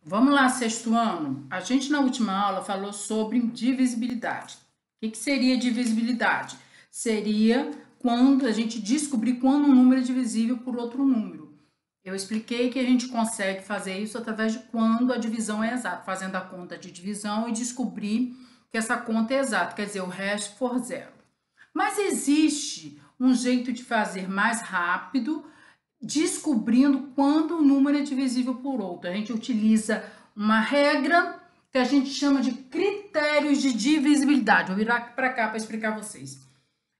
Vamos lá, sexto ano. A gente na última aula falou sobre divisibilidade. O que seria divisibilidade? Seria quando a gente descobrir quando um número é divisível por outro número. Eu expliquei que a gente consegue fazer isso através de quando a divisão é exata, fazendo a conta de divisão e descobrir que essa conta é exata, quer dizer, o resto for zero. Mas existe um jeito de fazer mais rápido, descobrindo quando o número é divisível por outro. A gente utiliza uma regra que a gente chama de critérios de divisibilidade. Vou virar para cá para explicar a vocês.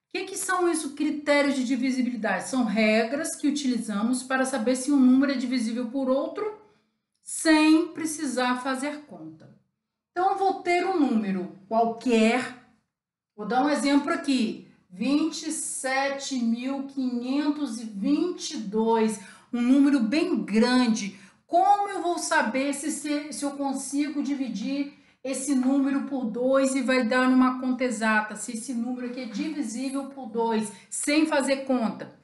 O que são isso, critérios de divisibilidade? São regras que utilizamos para saber se um número é divisível por outro sem precisar fazer conta. Então, eu vou ter um número qualquer, vou dar um exemplo aqui, 27.522, um número bem grande. Como eu vou saber se eu consigo dividir esse número por 2 e vai dar numa conta exata, se esse número aqui é divisível por 2, sem fazer conta?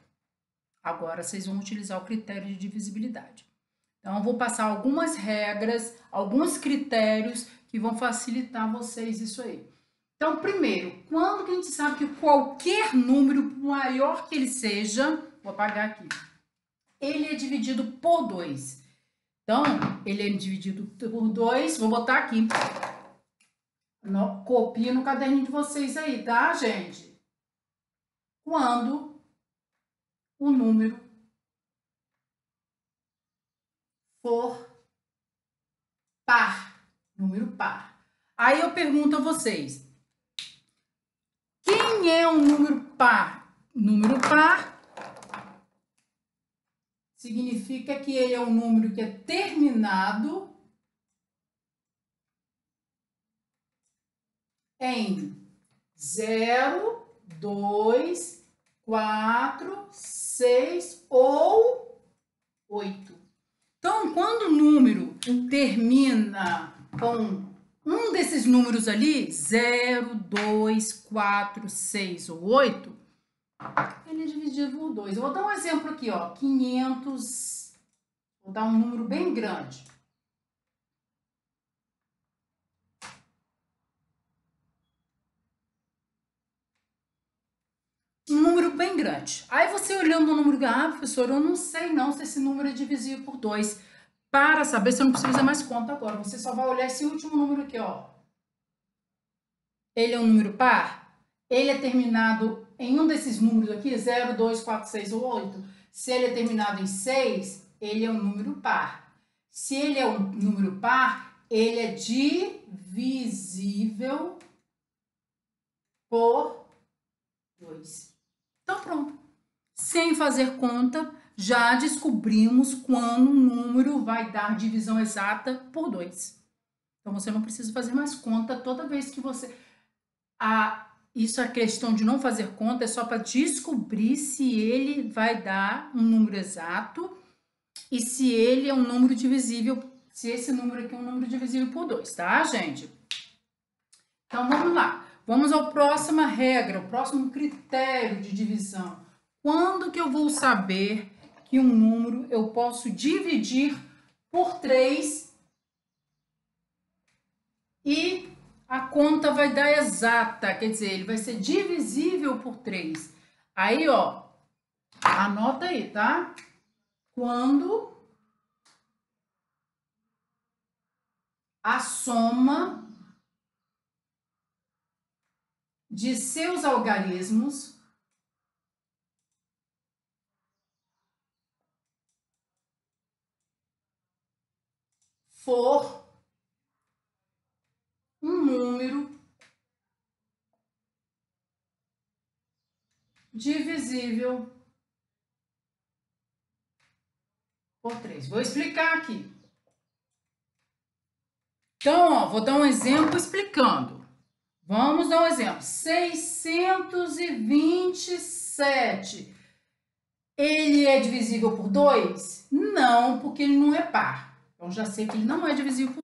Agora vocês vão utilizar o critério de divisibilidade. Então, eu vou passar algumas regras, alguns critérios que vão facilitar vocês isso aí. Então, primeiro, quando que a gente sabe que qualquer número, por maior que ele seja, vou apagar aqui, ele é dividido por 2. Então, ele é dividido por 2, vou botar aqui. Copia no caderninho de vocês aí, tá, gente? Quando o número for par, número par. Aí eu pergunto a vocês, quem é um número par? Número par significa que ele é um número que é terminado em 0, 2, 4, 6 ou 8. Então, quando o número termina com um desses números ali, 0, 2, 4, 6 ou 8, ele é dividido por 2. Eu vou dar um exemplo aqui, ó, 500, vou dar um número bem grande. Um número bem grande. Aí você olhando o número, professor, eu não sei não se esse número é divisível por 2. Para saber, você não precisa fazer mais conta agora. Você só vai olhar esse último número aqui, ó. Ele é um número par? Ele é terminado em um desses números aqui, 0, 2, 4, 6 ou 8. Se ele é terminado em 6, ele é um número par. Se ele é um número par, ele é divisível por 2. Então, pronto. Sem fazer conta, já descobrimos quando um número vai dar divisão exata por 2. Então, você não precisa fazer mais conta toda vez que você... Isso é questão de não fazer conta, é só para descobrir se ele vai dar um número exato e se ele é um número divisível, se esse número aqui é um número divisível por 2, tá, gente? Então, vamos lá. Vamos à próxima regra, o próximo critério de divisão. Quando que eu vou saber que um número eu posso dividir por 3 e a conta vai dar exata, quer dizer, ele vai ser divisível por 3. Aí, ó, anota aí, tá? Quando a soma de seus algarismos for um número divisível por 3. Vou explicar aqui. Então, ó, vou dar um exemplo explicando. Vamos dar um exemplo. 627. Ele é divisível por 2? Não, porque ele não é par. Então, já sei que ele não é divisível por 2.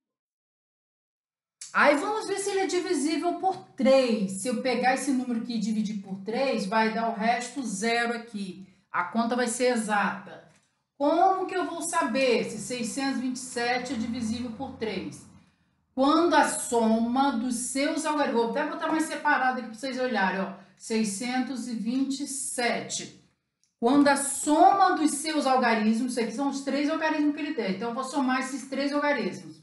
Aí, vamos ver se ele é divisível por 3. Se eu pegar esse número aqui e dividir por 3, vai dar o resto zero aqui. A conta vai ser exata. Como que eu vou saber se 627 é divisível por 3? Quando a soma dos seus algarismos... Vou até botar mais separado aqui para vocês olharem, ó. 627. Quando a soma dos seus algarismos... Isso aqui são os 3 algarismos que ele tem. Então, eu vou somar esses 3 algarismos.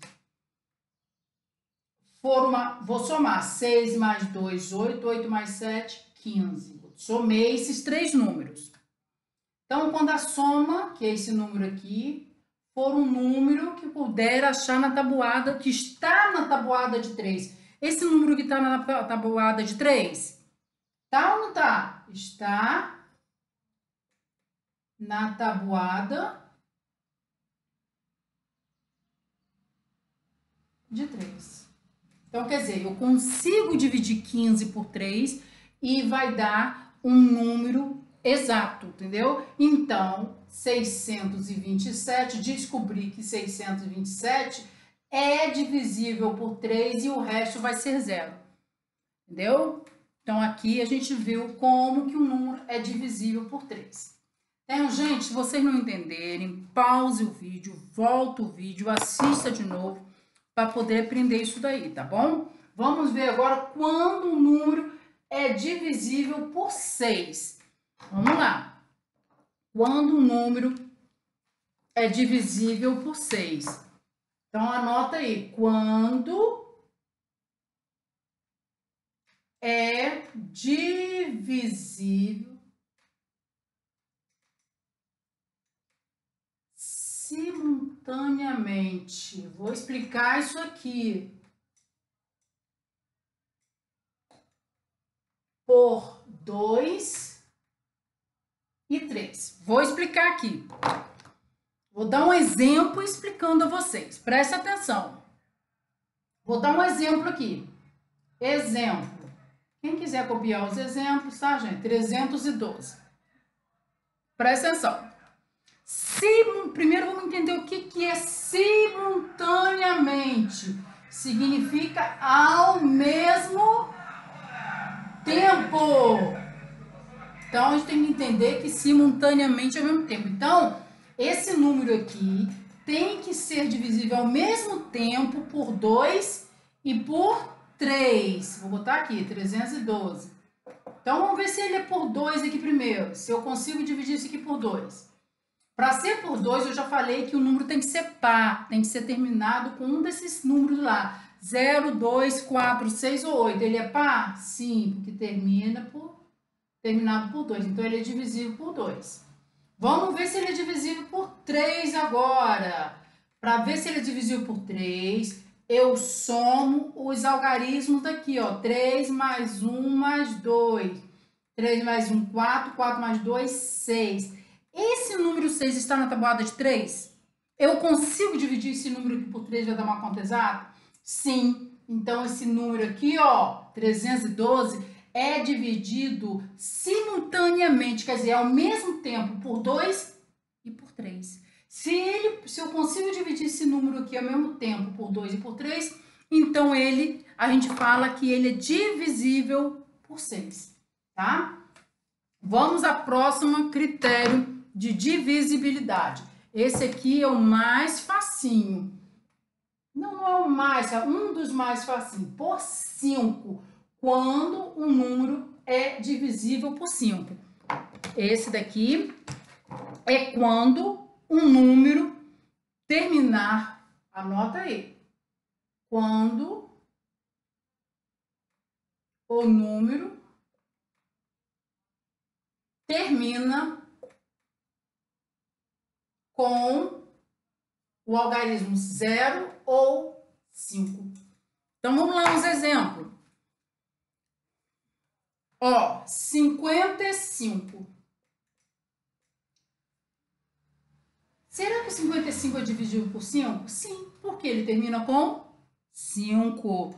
Vou somar 6 mais 2, 8. 8 mais 7, 15. Somei esses 3 números. Então, quando a soma, que é esse número aqui, for um número que puder achar na tabuada, que está na tabuada de 3. Esse número que está na tabuada de 3, tá ou não tá? Está na tabuada de 3. Então, quer dizer, eu consigo dividir 15 por 3 e vai dar um número exato, entendeu? Então, 627, descobri que 627 é divisível por 3 e o resto vai ser zero, entendeu? Então, aqui a gente viu como que o número é divisível por 3. Então, gente, se vocês não entenderem, pause o vídeo, volta o vídeo, assista de novo para poder aprender isso daí, tá bom? Vamos ver agora quando o número é divisível por 6. Vamos lá. Quando o número é divisível por 6. Então, anota aí. Quando é divisível simultaneamente. Vou explicar isso aqui. Por 2 e 3. Vou explicar aqui. Vou dar um exemplo explicando a vocês. Presta atenção. Vou dar um exemplo aqui. Exemplo. Quem quiser copiar os exemplos, tá, gente? 312. Presta atenção. Primeiro vamos entender o que é simultaneamente. Significa ao mesmo tempo. Então, a gente tem que entender que simultaneamente é ao mesmo tempo. Então, esse número aqui tem que ser divisível ao mesmo tempo por 2 e por 3. Vou botar aqui, 312. Então, vamos ver se ele é por 2 aqui primeiro. Se eu consigo dividir isso aqui por 2. Para ser por 2, eu já falei que o número tem que ser par. Tem que ser terminado com um desses números lá. 0, 2, 4, 6 ou 8. Ele é par? Sim, porque terminado por 2. Então, ele é divisível por 2. Vamos ver se ele é divisível por 3 agora. Para ver se ele é divisível por 3, eu somo os algarismos daqui, ó. 3 mais 1 mais 2. 3 mais 1, 4. 4 mais 2, 6. Esse número 6 está na tabuada de 3? Eu consigo dividir esse número aqui por 3 e vai dar uma conta exata? Sim. Então, esse número aqui, ó, 312, é dividido simultaneamente, quer dizer, ao mesmo tempo por 2 e por 3. Se eu consigo dividir esse número aqui ao mesmo tempo por 2 e por 3, então a gente fala que ele é divisível por 6, tá? Vamos ao próximo critério de divisibilidade. Esse aqui é o mais facinho. Não é o mais, é um dos mais facinhos. Por 5. Quando um número é divisível por 5. Esse daqui é quando um número terminar, anota aí, quando o número termina com o algarismo 0 ou 5. Então, vamos lá nos exemplos. Ó, 55. Será que 55 é divisível por 5? Sim, porque ele termina com 5.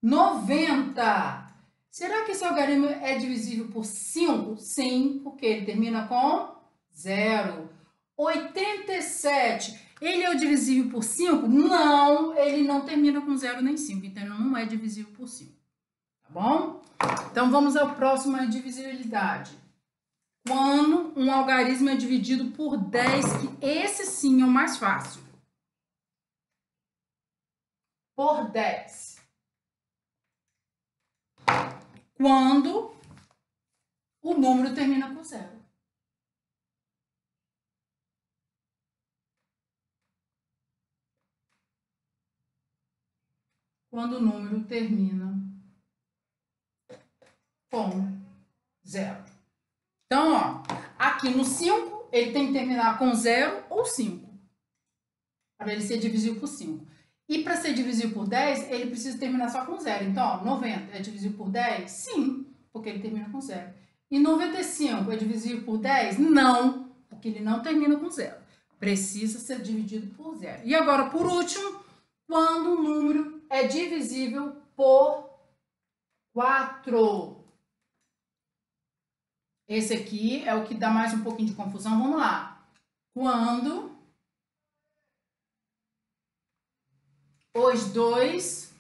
90. Será que esse algarismo é divisível por 5? Sim, porque ele termina com 0. 87. Ele é divisível por 5? Não, ele não termina com 0 nem 5. Então, ele não é divisível por 5. Tá bom? Então, vamos ao próximo, a divisibilidade. quando um algarismo é dividido por 10, que esse sim é o mais fácil. Por 10. Quando o número termina com 0. Quando o número termina com 0. Então, ó, aqui no 5, ele tem que terminar com 0 ou 5, para ele ser divisível por 5. E para ser divisível por 10, ele precisa terminar só com 0. Então, ó, 90 é divisível por 10? Sim, porque ele termina com 0. E 95 é divisível por 10? Não, porque ele não termina com 0. Precisa ser dividido por 0. E agora, por último, quando o número é divisível por 4. Esse aqui é o que dá mais um pouquinho de confusão. Vamos lá. Quando os dois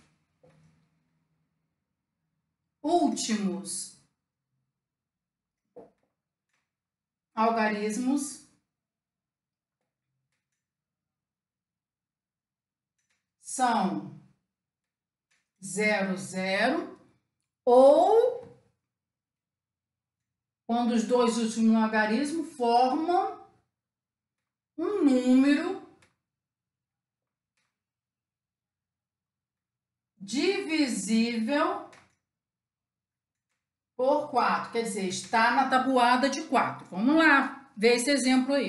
últimos algarismos são 0, 0, ou quando os dois últimos algarismos formam um número divisível por 4. Quer dizer, está na tabuada de 4. Vamos lá ver esse exemplo aí.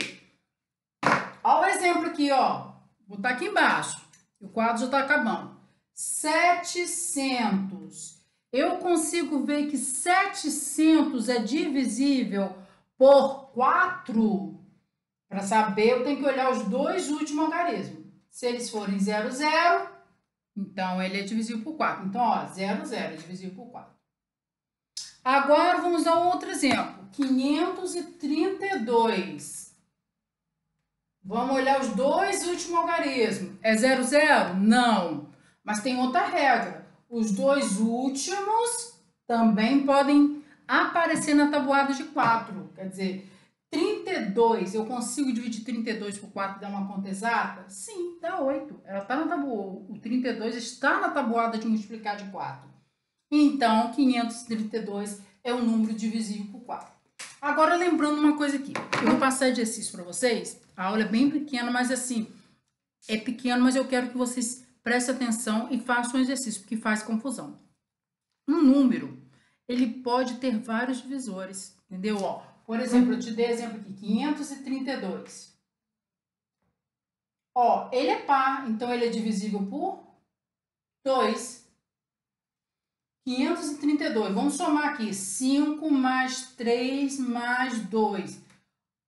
Olha o exemplo aqui, ó. Vou botar aqui embaixo. O quadro já está acabando. 700. Eu consigo ver que 700 é divisível por 4? Para saber, eu tenho que olhar os dois últimos algarismos. Se eles forem 0, 0, então ele é divisível por 4. Então, ó, 0, 0 é divisível por 4. Agora, vamos dar um outro exemplo. 532. Vamos olhar os dois últimos algarismos. É 0, 0? Não. Mas tem outra regra. Os dois últimos também podem aparecer na tabuada de 4. Quer dizer, 32, eu consigo dividir 32 por 4 e dar uma conta exata? Sim, dá 8. Ela tá na tabuada. O 32 está na tabuada de multiplicar de 4. Então, 532 é um número divisível por 4. Agora, lembrando uma coisa aqui. Eu vou passar exercício para vocês. A aula é bem pequena, mas assim, é pequeno, mas eu quero que vocês prestem atenção e façam um exercício, porque faz confusão. Um número, ele pode ter vários divisores, entendeu? Ó, por exemplo, eu te dei exemplo aqui, 532. Ó, ele é par, então ele é divisível por 2. 532, vamos somar aqui, 5 mais 3 mais 2,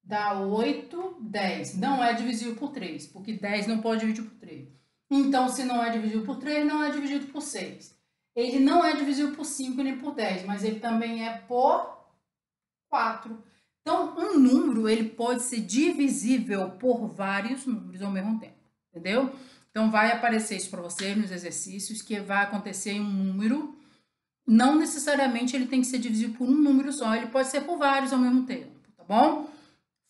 dá 8, 10. Não é divisível por 3, porque 10 não pode dividir por 3. Então, se não é dividido por 3, não é dividido por 6. Ele não é divisível por 5 nem por 10, mas ele também é por 4. Então, um número, ele pode ser divisível por vários números ao mesmo tempo, entendeu? Então, vai aparecer isso para você nos exercícios, que vai acontecer em um número. Não necessariamente ele tem que ser divisível por um número só, ele pode ser por vários ao mesmo tempo, tá bom?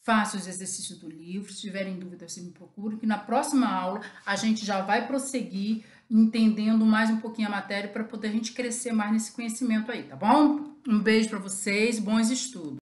Faça os exercícios do livro, se tiverem dúvidas, você me procura, que na próxima aula a gente já vai prosseguir entendendo mais um pouquinho a matéria para poder a gente crescer mais nesse conhecimento aí, tá bom? Um beijo para vocês, bons estudos!